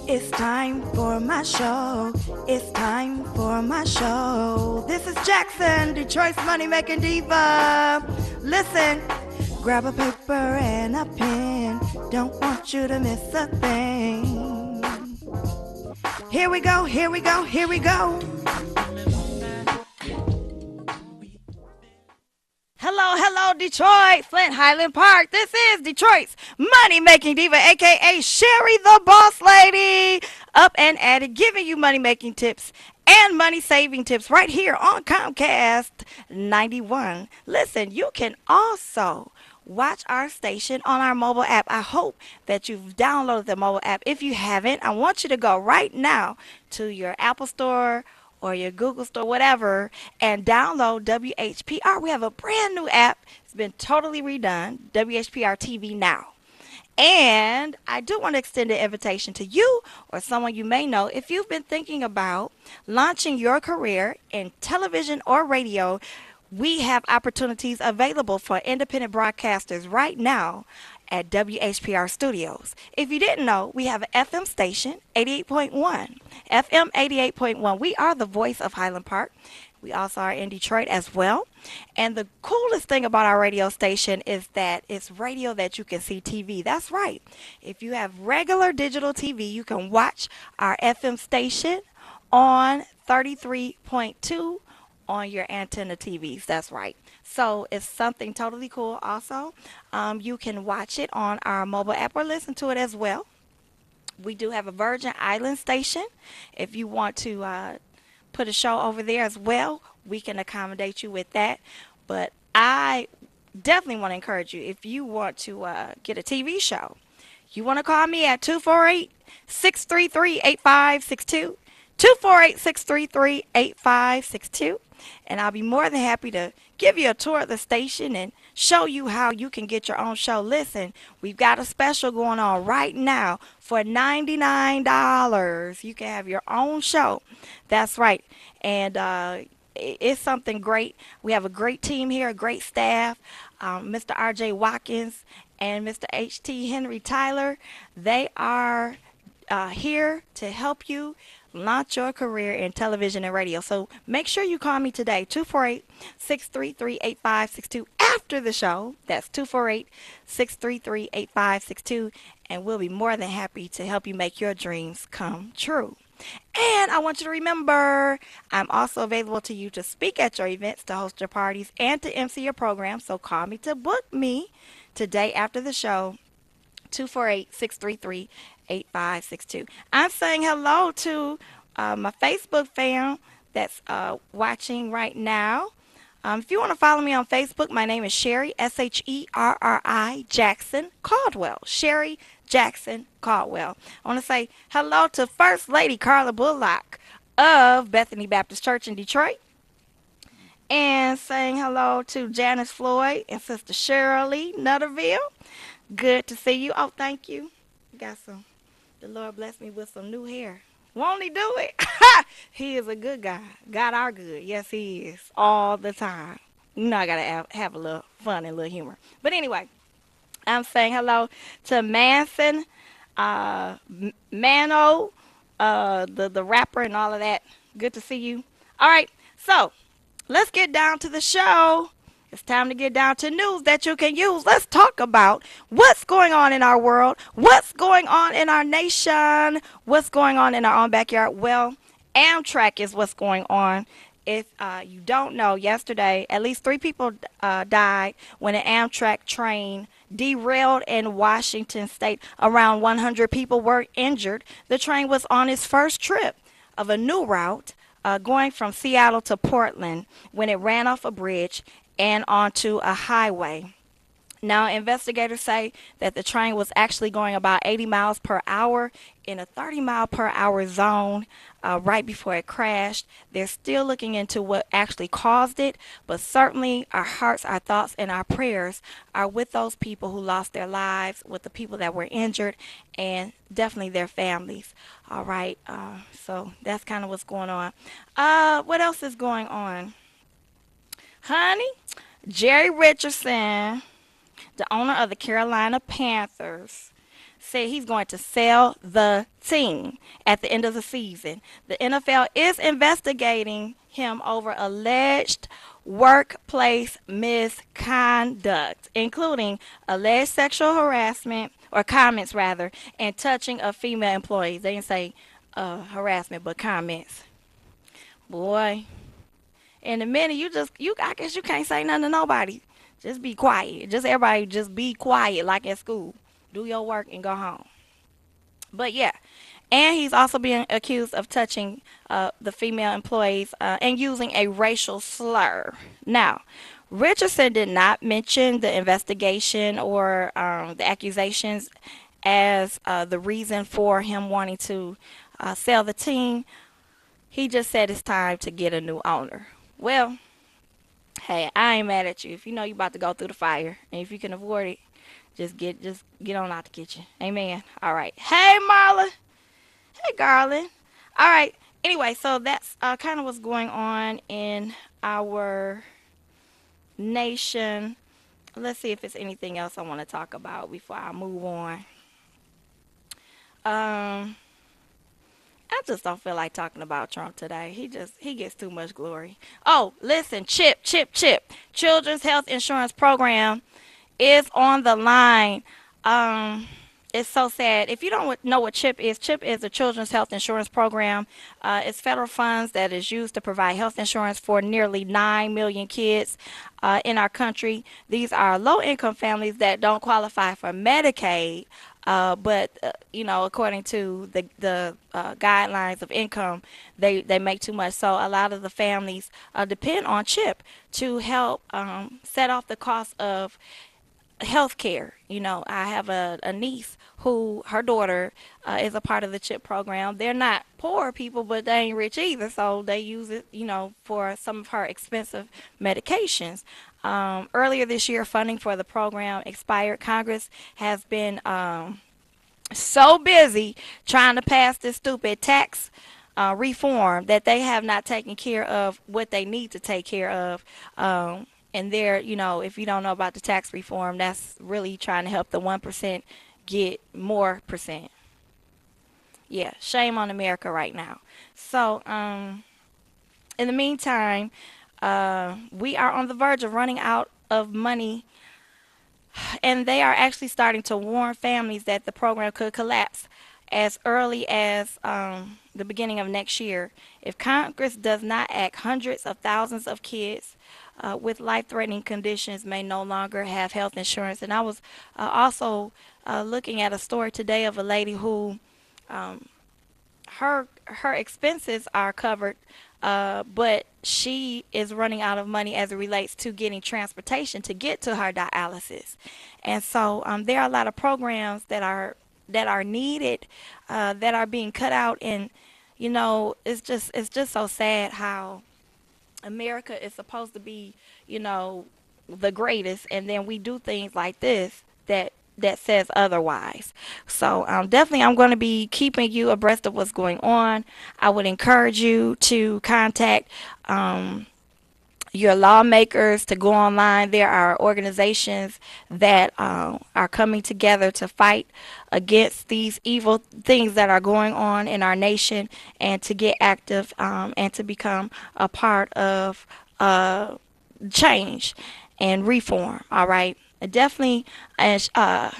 It's time for my show. It's time for my show. This is Jackson, Detroit's money making diva. Listen, grab a paper and a pen. Don't want you to miss a thing. Here we go, here we go, here we go. Hello, hello, Detroit, Flint, Highland Park. This is Detroit's money making diva, aka Sherry the Boss Lady. Up and at it, giving you money making tips and money saving tips right here on Comcast 91. Listen, you can also watch our station on our mobile app. I hope that you've downloaded the mobile app. If you haven't, I want you to go right now to your Apple Store or your Google Store, whatever, and download WHPR. We have a brand new app. It's been totally redone, WHPR TV Now. And I do want to extend an invitation to you or someone you may know if you've been thinking about launching your career in television or radio. We have opportunities available for independent broadcasters right now at WHPR Studios. If you didn't know, we have an FM station, 88.1. FM 88.1. We are the voice of Highland Park. We also are in Detroit as well. And the coolest thing about our radio station is that it's radio that you can see TV. That's right. If you have regular digital TV, you can watch our FM station on 33.2 on your antenna TVs. That's right. So it's something totally cool also. You can watch it on our mobile app or listen to it as well. We do have a Virgin Island station. If you want to put a show over there as well, we can accommodate you with that. But I definitely want to encourage you, if you want to get a TV show, you want to call me at 248-633-8562. 248-633-8562. And I'll be more than happy to give you a tour of the station and show you how you can get your own show. Listen, we've got a special going on right now for $99. You can have your own show. That's right. And it's something great. We have a great team here, a great staff. Mr. R.J. Watkins and Mr. H.T. Henry Tyler, they are here to help you launch your career in television and radio. So make sure you call me today, 248-633-8562 after the show. That's 248-633-8562, and we'll be more than happy to help you make your dreams come true. And I want you to remember, I'm also available to you to speak at your events, to host your parties, and to MC your program. So call me to book me today after the show, 248-633-8562. I'm saying hello to my Facebook fan that's watching right now. If you want to follow me on Facebook, my name is Sherry, Sherri Jackson Caldwell. Sherry Jackson Caldwell. I want to say hello to First Lady Carla Bullock of Bethany Baptist Church in Detroit. And saying hello to Janice Floyd and Sister Shirley Nutterville. Good to see you. Oh, thank you. The Lord blessed me with some new hair. Won't he do it? He is a good God. God are good. Yes, he is. All the time. You know I got to have a little fun and a little humor. But anyway, I'm saying hello to Manson, Mano, the rapper and all of that. Good to see you. All right, so let's get down to the show. It's time to get down to news that you can use. Let's talk about what's going on in our world, what's going on in our nation, what's going on in our own backyard. Well, Amtrak is what's going on. If you don't know, yesterday at least 3 people died when an Amtrak train derailed in Washington state. Around 100 people were injured. The train was on its first trip of a new route going from Seattle to Portland when it ran off a bridge and onto a highway. Now, investigators say that the train was actually going about 80 miles per hour in a 30-mile-per-hour zone right before it crashed. They're still looking into what actually caused it, but certainly our hearts, our thoughts, and our prayers are with those people who lost their lives, with the people that were injured, and definitely their families. All right, so that's kind of what's going on. What else is going on? Honey, Jerry Richardson, the owner of the Carolina Panthers, said he's going to sell the team at the end of the season. The NFL is investigating him over alleged workplace misconduct, including alleged sexual harassment or comments rather, and touching of female employees. They didn't say harassment, but comments. Boy, in a minute, I guess you can't say nothing to nobody. Just be quiet. Just everybody, just be quiet, like at school. Do your work and go home. But yeah, and he's also being accused of touching the female employees and using a racial slur. Now, Richardson did not mention the investigation or the accusations as the reason for him wanting to sell the team. He just said it's time to get a new owner. Well, hey, I ain't mad at you. If you know you about to go through the fire, and if you can avoid it, just get on out the kitchen. Amen. All right. Hey, Marla. Hey, Garland. All right. Anyway, so that's kind of what's going on in our nation. Let's see if there's anything else I want to talk about before I move on. Um, I just don't feel like talking about Trump today. He gets too much glory. Oh, listen, Chip. Children's Health Insurance Program is on the line. Um, it's so sad. If you don't know what CHIP is the Children's Health Insurance Program. It's federal funds that is used to provide health insurance for nearly 9 million kids in our country. These are low-income families that don't qualify for Medicaid, but according to the guidelines of income, they make too much. So a lot of the families depend on CHIP to help set off the cost of health care. I have a niece who her daughter is a part of the CHIP program. They're not poor people, but they ain't rich either, so they use it, for some of her expensive medications. Earlier this year, funding for the program expired. Congress has been so busy trying to pass this stupid tax reform that they have not taken care of what they need to take care of. And there, if you don't know about the tax reform, that's really trying to help the 1% get more percent. Yeah, shame on America right now. So, in the meantime, we are on the verge of running out of money, and they are actually starting to warn families that the program could collapse as early as the beginning of next year. If Congress does not act, hundreds of thousands of kids with life-threatening conditions may no longer have health insurance. And I was also looking at a story today of a lady who um, her expenses are covered, but she is running out of money as it relates to getting transportation to get to her dialysis. And so there are a lot of programs that are needed that are being cut out, and it's just so sad how America is supposed to be, the greatest, and then we do things like this that says otherwise. So definitely, I'm going to be keeping you abreast of what's going on. I would encourage you to contact your lawmakers, to go online. There are organizations that are coming together to fight against these evil things that are going on in our nation, and to get active and to become a part of change and reform. All right. Definitely, and I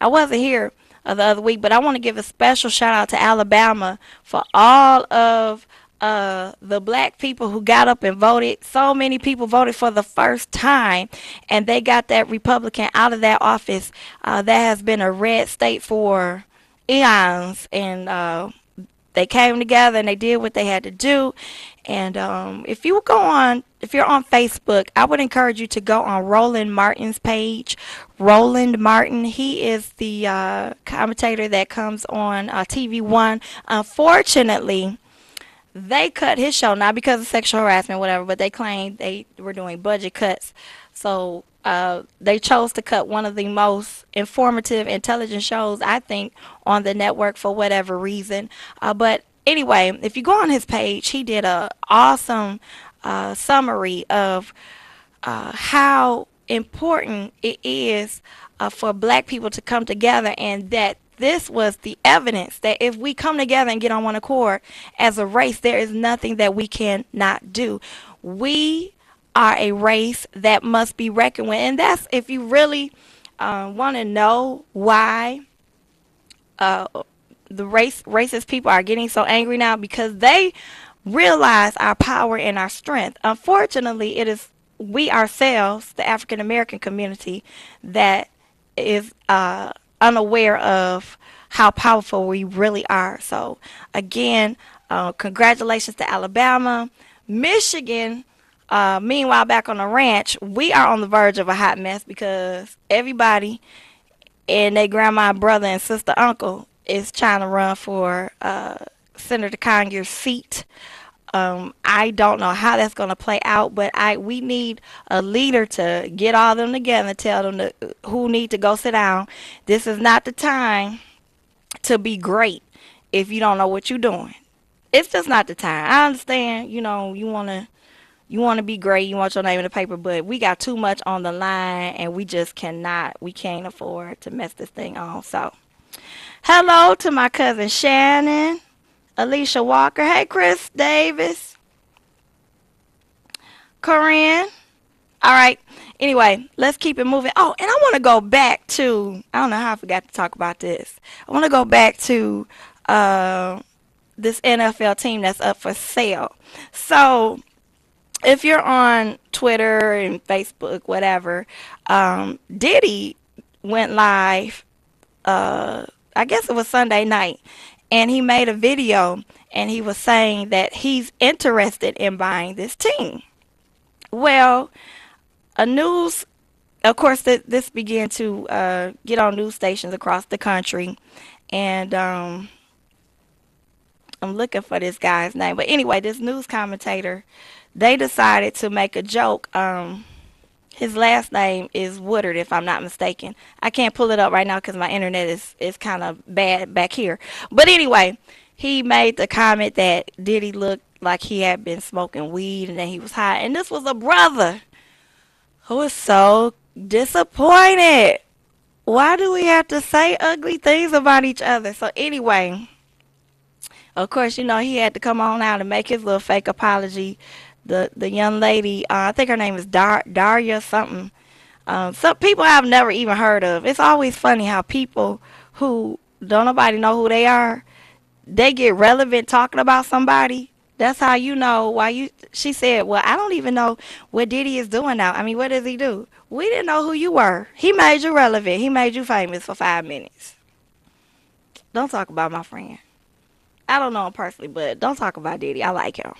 wasn't here the other week, but I want to give a special shout out to Alabama for all of the black people who got up and voted. So many people voted for the first time, and they got that Republican out of that office. That has been a red state for eons, and they came together and they did what they had to do. And if you're on Facebook, I would encourage you to go on Roland Martin's page. Roland Martin, he is the commentator that comes on TV One. Unfortunately, they cut his show, not because of sexual harassment, whatever, but they claimed they were doing budget cuts. So they chose to cut one of the most informative, intelligent shows, I think, on the network for whatever reason. But anyway, if you go on his page, he did a awesome summary of how important it is for black people to come together, and that this was the evidence that if we come together and get on one accord as a race, there is nothing that we cannot do. We are a race that must be reckoned with. And that's if you really want to know why uh, the racist people are getting so angry now, because they realize our power and our strength. Unfortunately, it is we ourselves, the African American community, that is unaware of how powerful we really are. So, again, congratulations to Alabama. Michigan, meanwhile, back on the ranch, we are on the verge of a hot mess because everybody and their grandma, brother, and sister, uncle is trying to run for Senator Conyers' seat. I don't know how that's going to play out, but we need a leader to get all of them together and tell them who need to go sit down. This is not the time to be great if you don't know what you're doing. It's just not the time. I understand, you want to be great, you want your name in the paper, but we got too much on the line and we can't afford to mess this thing on. So, hello to my cousin Shannon, Alicia Walker. Hey, Chris Davis. Corinne. All right. Anyway, let's keep it moving. Oh, and I want to go back to, I don't know how I forgot to talk about this. I want to go back to this NFL team that's up for sale. So, if you're on Twitter and Facebook, whatever, Diddy went live, I guess it was Sunday night, and he made a video, and he was saying that he's interested in buying this team. Well, of course, this began to get on news stations across the country, and I'm looking for this guy's name. But anyway, this news commentator, they decided to make a joke. His last name is Woodard, if I'm not mistaken. I can't pull it up right now because my internet is kind of bad back here. But anyway, he made the comment that Diddy looked like he had been smoking weed and that he was high. And this was a brother who was so disappointed. Why do we have to say ugly things about each other? So anyway, of course, he had to come on out and make his little fake apology. The young lady, I think her name is Daria something. Some people I've never even heard of. It's always funny how people who don't nobody know who they are, they get relevant talking about somebody. That's how you know why she said, well, I don't even know what Diddy is doing now. I mean, what does he do? We didn't know who you were. He made you relevant. He made you famous for 5 minutes. Don't talk about my friend. I don't know him personally, but don't talk about Diddy. I like him.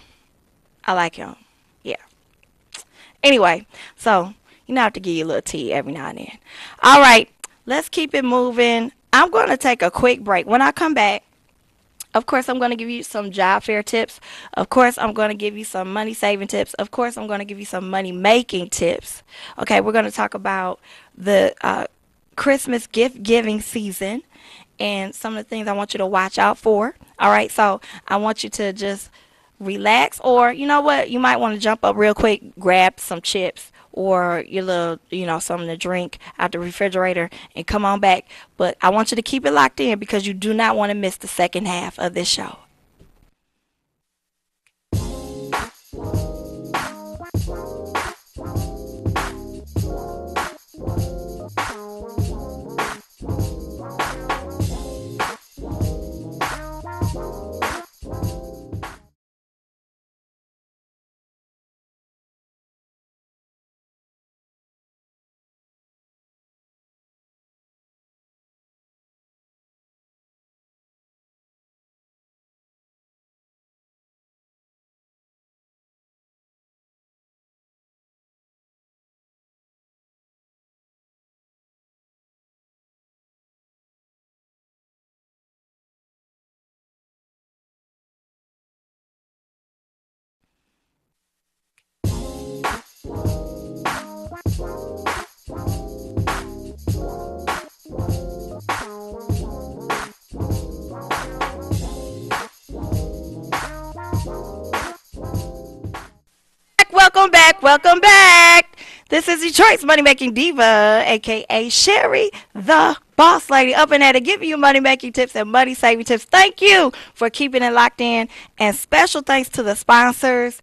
Yeah. Anyway, so have to give you a little tea every now and then. All right, let's keep it moving. I'm going to take a quick break. When I come back, of course, I'm going to give you some job fair tips. Of course, I'm going to give you some money saving tips. Of course, I'm going to give you some money making tips. Okay, we're going to talk about the Christmas gift giving season and some of the things I want you to watch out for. All right, so I want you to just relax, or you know what, you might want to jump up real quick, grab some chips or your little, something to drink out the refrigerator and come on back. But I want you to keep it locked in because you do not want to miss the second half of this show. Welcome back. This is Detroit's money making diva, aka Sherry the Boss Lady, up and at it, giving you money making tips and money saving tips. Thank you for keeping it locked in. And special thanks to the sponsors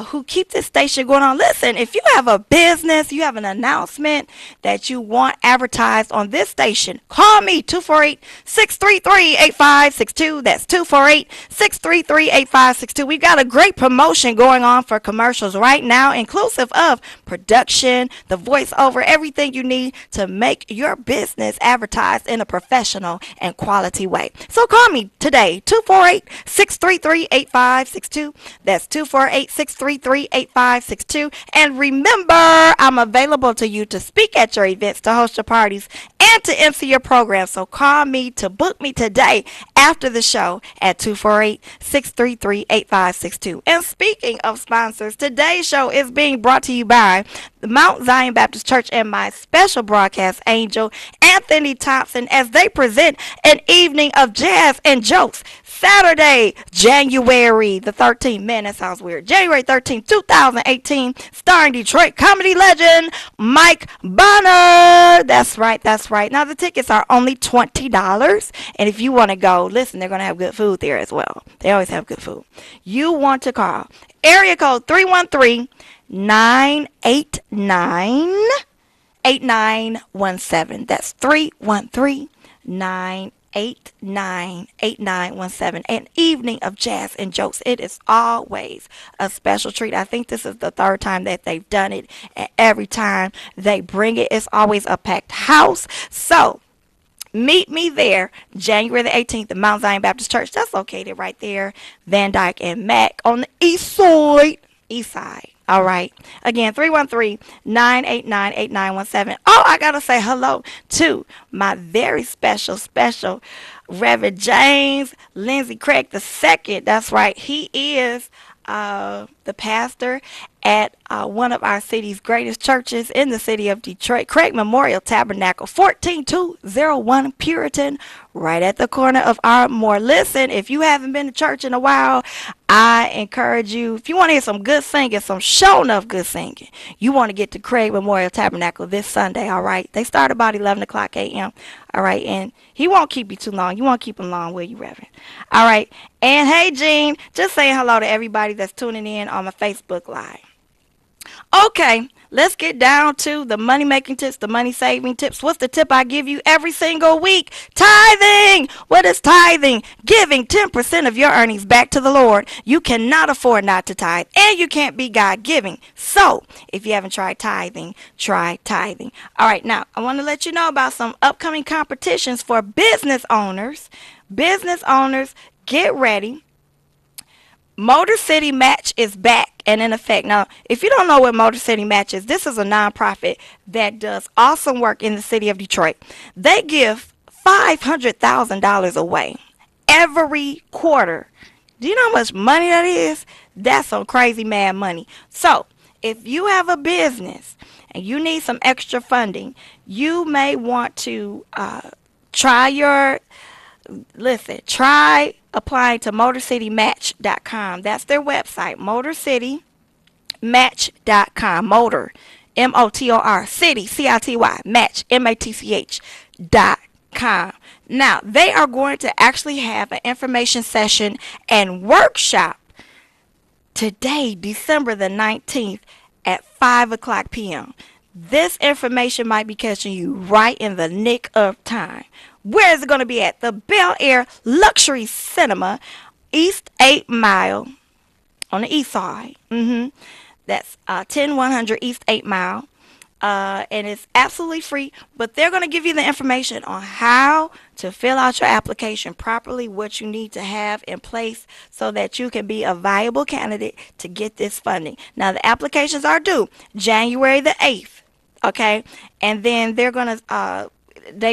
who keep this station going on. Listen, if you have a business, you have an announcement that you want advertised on this station, call me 248-633-8562. That's 248-633-8562. We've got a great promotion going on for commercials right now, inclusive of production, the voiceover, everything you need to make your business advertised in a professional and quality way. So call me today, 248-633-8562. That's 248-633-8562. And remember, I'm available to you to speak at your events, to host your parties, and to MC your program. So call me to book me today after the show at 248-633-8562. And speaking of sponsors, today's show is being brought to you by the Mount Zion Baptist Church and my special broadcast angel, Anthony Thompson, as they present an evening of jazz and jokes. Saturday, January the 13th. Man, that sounds weird. January 13th, 2018, starring Detroit comedy legend Mike Bonner. That's right, that's right. Now, the tickets are only $20. And if you want to go, listen, they're going to have good food there as well. They always have good food. You want to call area code 313-989-8917. That's 313-989-8917. An evening of jazz and jokes. It is always a special treat. I think this is the third time that they've done it, and every time they bring it, it's always a packed house. So meet me there January the 18th at Mount Zion Baptist Church. That's located right there, Van Dyke and Mack on the east side. East side. All right. Again, 313-989-8917. Oh, I got to say hello to my very special Reverend James Lindsey Craig II. That's right. He is the pastor at one of our city's greatest churches in the city of Detroit, Craig Memorial Tabernacle, 14201 Puritan, right at the corner of Ardmore. Listen, if you haven't been to church in a while, I encourage you, if you want to hear some good singing, some show enough good singing, you want to get to Craig Memorial Tabernacle this Sunday, all right? They start about 11 o'clock a.m., all right? And he won't keep you too long. You won't keep him long, will you, Reverend? All right. And hey, Jean, just saying hello to everybody that's tuning in on my Facebook Live. Okay, let's get down to the money making tips, the money saving tips. What's the tip I give you every single week? Tithing. What is tithing? Giving 10% of your earnings back to the Lord. You cannot afford not to tithe, and you can't be God giving. So if you haven't tried tithing, try tithing. All right, now I want to let you know about some upcoming competitions for business owners. Business owners, get ready. Motor City Match is back and in effect. Now, if you don't know what Motor City Match is, this is a nonprofit that does awesome work in the city of Detroit. They give $500,000 away every quarter. Do you know how much money that is? That's some crazy mad money. So, if you have a business and you need some extra funding, you may want to try applying to MotorCityMatch.com. That's their website, MotorCityMatch.com. Motor, M-O-T-O-R, City, C-I-T-Y, Match, M-A-T-C-H.com. Now, they are going to actually have an information session and workshop today, December the 19th at 5 o'clock p.m. This information might be catching you right in the nick of time. Where is it going to be at? The Bel Air Luxury Cinema, East 8 Mile, on the east side. That's 10100 East 8 Mile. And it's absolutely free, but they're going to give you the information on how to fill out your application properly, what you need to have in place so that you can be a viable candidate to get this funding. Now, the applications are due January the 8th, okay? And then they're going to...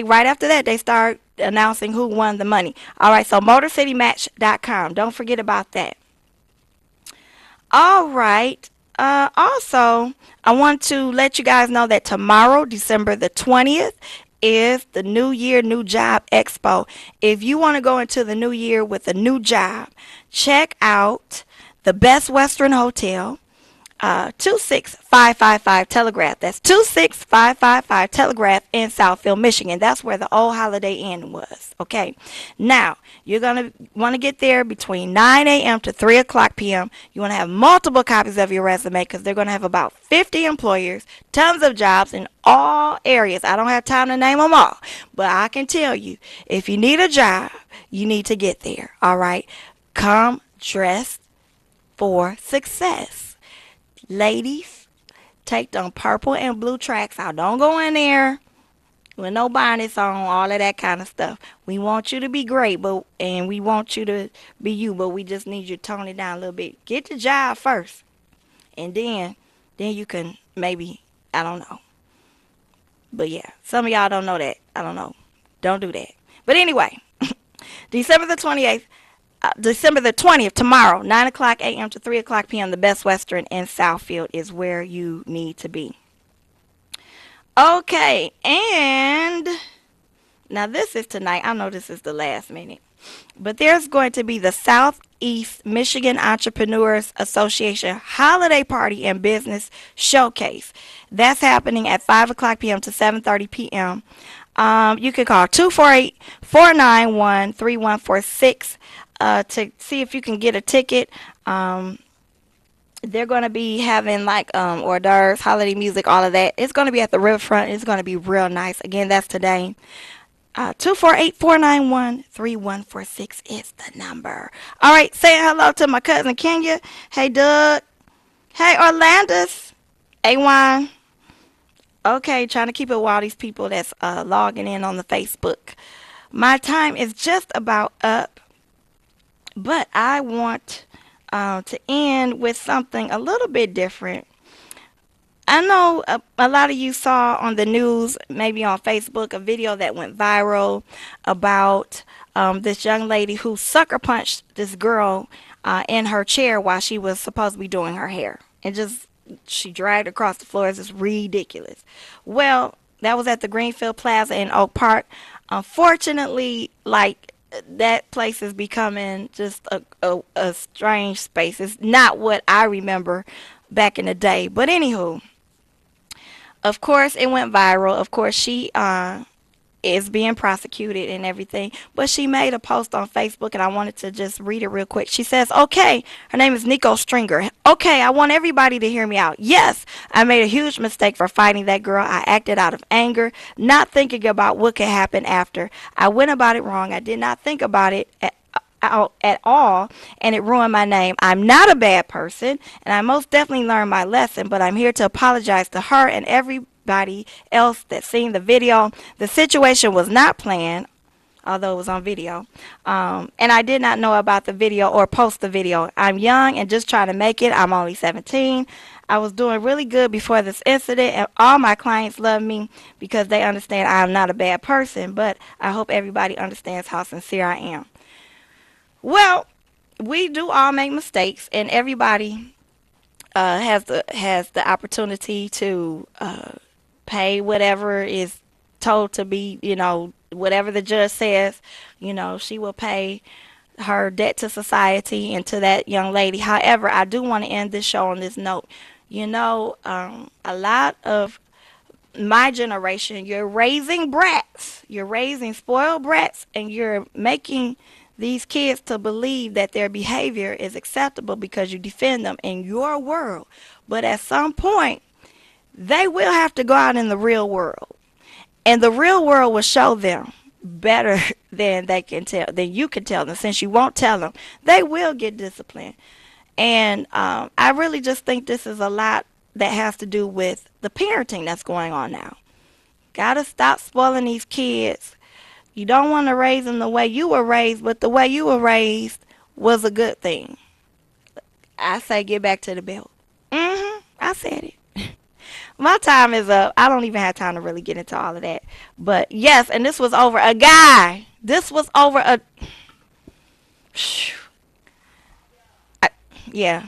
right after that, they start announcing who won the money. All right, so MotorCityMatch.com. Don't forget about that. All right. Also, I want to let you guys know that tomorrow, December the 20th, is the New Year, New Job Expo. If you want to go into the new year with a new job, check out the Best Western Hotel. 26555 Telegraph. That's 26555 Telegraph in Southfield, Michigan. That's where the old Holiday Inn was. Okay. Now, you're going to want to get there between 9 a.m. to 3 o'clock p.m. You want to have multiple copies of your resume because they're going to have about 50 employers, tons of jobs in all areas. I don't have time to name them all, but I can tell you, if you need a job, you need to get there. All right. Come dressed for success. Ladies, take them purple and blue tracks out. Don't go in there with no bonnets on, all of that kind of stuff. We want you to be great, and we want you to be you, but we just need you to tone it down a little bit. Get the job first, and then you can maybe, I don't know. But yeah, some of y'all don't know that. I don't know. Don't do that. But anyway, December the 20th, tomorrow, 9 o'clock a.m. to 3 o'clock p.m., the Best Western in Southfield is where you need to be. Okay, and now this is tonight. I know this is the last minute, but there's going to be the Southeast Michigan Entrepreneurs Association Holiday Party and Business Showcase. That's happening at 5 o'clock p.m. to 7:30 p.m. You can call 248-491-3146 to see if you can get a ticket. They're going to be having like hors d'oeuvres, holiday music, all of that. It's going to be at the riverfront. It's going to be real nice. Again, that's today. 248-491-3146 is the number. All right, saying hello to my cousin Kenya. Hey, Doug. Hey, Orlandis. Awan. Okay, trying to keep it with all these people that's logging in on the Facebook. My time is just about up, but I want to end with something a little bit different. I know a lot of you saw on the news, maybe on Facebook, a video that went viral about this young lady who sucker punched this girl in her chair while she was supposed to be doing her hair. And she dragged across the floor. It's just ridiculous. Well, that was at the Greenfield Plaza in Oak Park. Unfortunately, that place is becoming just a strange space. It's not what I remember back in the day. But anywho, of course, it went viral. Of course, she is being prosecuted and everything. But she made a post on Facebook, and I wanted to just read it real quick. She says, okay, her name is Nico Stringer. Okay, I want everybody to hear me out. Yes, I made a huge mistake for fighting that girl. I acted out of anger, not thinking about what could happen after. I went about it wrong. I did not think about it at all, and it ruined my name. I'm not a bad person, and I most definitely learned my lesson, but I'm here to apologize to her and everybody else that seen the video. The situation was not planned, although it was on video, and I did not know about the video or post the video. I'm young and just trying to make it. I'm only 17. I was doing really good before this incident, and all my clients love me because they understand I'm not a bad person, but I hope everybody understands how sincere I am. Well, we do all make mistakes, and everybody has the opportunity to pay whatever is told to be, whatever the judge says. She will pay her debt to society and to that young lady. However, I do want to end this show on this note. A lot of my generation, you're raising brats. You're raising spoiled brats, and you're making these kids to believe that their behavior is acceptable because you defend them in your world. But at some point, they will have to go out in the real world. And the real world will show them better than you can tell them. Since you won't tell them, they will get disciplined. And I really just think this is a lot that has to do with the parenting that's going on now. Gotta stop spoiling these kids. You don't want to raise them the way you were raised, but the way you were raised was a good thing. I say get back to the belt. I said it. My time is up. I don't even have time to really get into all of that. But yes, and this was over a guy. This was over a... Yeah.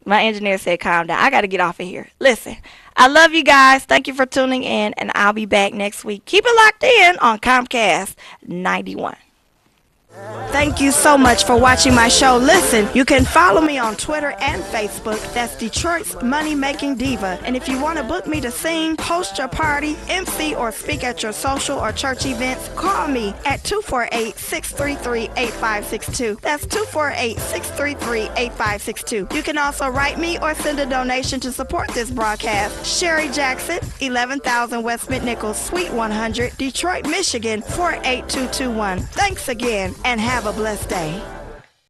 My engineer said calm down. I got to get off of here. Listen, I love you guys. Thank you for tuning in, and I'll be back next week. Keep it locked in on Comcast 91. Thank you so much for watching my show. Listen, you can follow me on Twitter and Facebook. That's Detroit's Money Making Diva. And if you want to book me to sing, host your party, MC, or speak at your social or church events, call me at 248-633-8562. That's 248-633-8562. You can also write me or send a donation to support this broadcast. Sherry Jackson, 11,000 West McNichols, Suite 100, Detroit, Michigan, 48221. Thanks again, and have a blessed day.